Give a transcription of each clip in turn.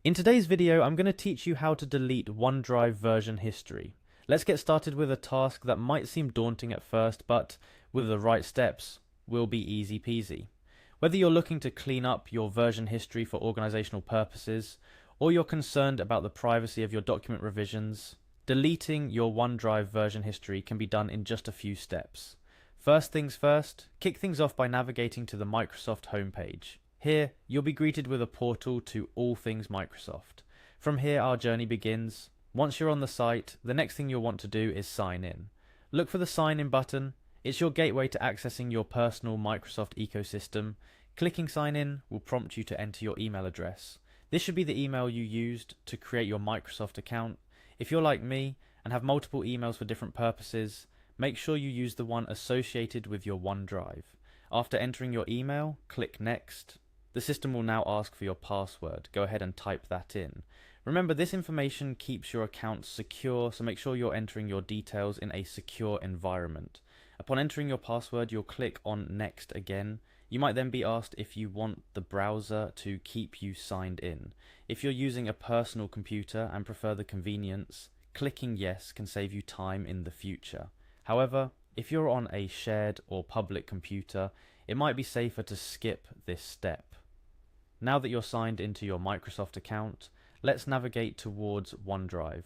In today's video, I'm going to teach you how to delete OneDrive version history. Let's get started with a task that might seem daunting at first, but with the right steps, will be easy peasy. Whether you're looking to clean up your version history for organizational purposes, or you're concerned about the privacy of your document revisions, deleting your OneDrive version history can be done in just a few steps. First things first, kick things off by navigating to the Microsoft homepage. Here, you'll be greeted with a portal to all things Microsoft. From here, our journey begins. Once you're on the site, the next thing you'll want to do is sign in. Look for the sign in button. It's your gateway to accessing your personal Microsoft ecosystem. Clicking sign in will prompt you to enter your email address. This should be the email you used to create your Microsoft account. If you're like me and have multiple emails for different purposes, make sure you use the one associated with your OneDrive. After entering your email, click Next. The system will now ask for your password. Go ahead and type that in. Remember, this information keeps your account secure, so make sure you're entering your details in a secure environment. Upon entering your password, you'll click on Next again. You might then be asked if you want the browser to keep you signed in. If you're using a personal computer and prefer the convenience, clicking Yes can save you time in the future. However, if you're on a shared or public computer, it might be safer to skip this step. Now that you're signed into your Microsoft account, let's navigate towards OneDrive.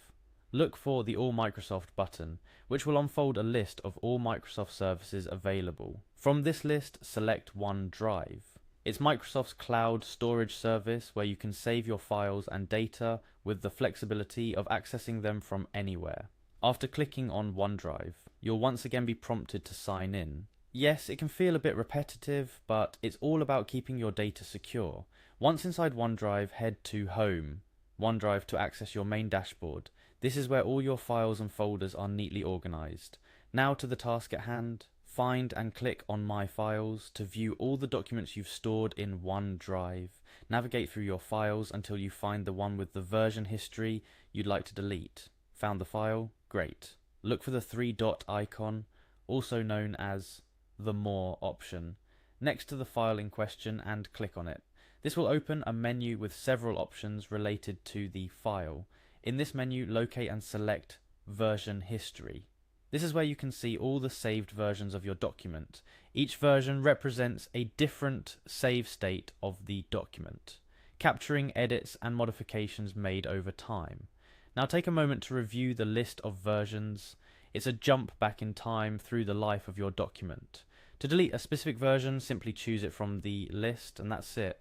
Look for the All Microsoft button, which will unfold a list of all Microsoft services available. From this list, select OneDrive. It's Microsoft's cloud storage service where you can save your files and data with the flexibility of accessing them from anywhere. After clicking on OneDrive, you'll once again be prompted to sign in. Yes, it can feel a bit repetitive, but it's all about keeping your data secure. Once inside OneDrive, head to Home, OneDrive to access your main dashboard. This is where all your files and folders are neatly organized. Now to the task at hand. Find and click on My Files to view all the documents you've stored in OneDrive. Navigate through your files until you find the one with the version history you'd like to delete. Found the file? Great. Look for the three-dot icon, also known as the More option, next to the file in question and click on it. This will open a menu with several options related to the file. In this menu, locate and select Version History. This is where you can see all the saved versions of your document. Each version represents a different save state of the document, capturing edits and modifications made over time. Now take a moment to review the list of versions. It's a jump back in time through the life of your document. To delete a specific version, simply choose it from the list, and that's it.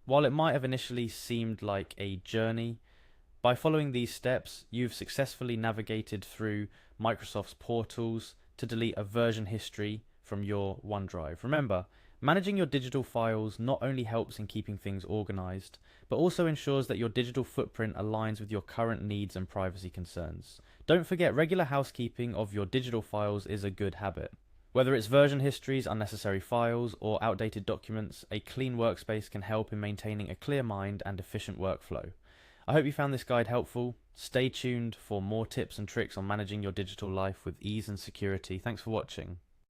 While it might have initially seemed like a journey, by following these steps, you've successfully navigated through Microsoft's portals to delete a version history from your OneDrive. Remember, managing your digital files not only helps in keeping things organized, but also ensures that your digital footprint aligns with your current needs and privacy concerns. Don't forget, regular housekeeping of your digital files is a good habit. Whether it's version histories, unnecessary files, or outdated documents, a clean workspace can help in maintaining a clear mind and efficient workflow. I hope you found this guide helpful. Stay tuned for more tips and tricks on managing your digital life with ease and security. Thanks for watching.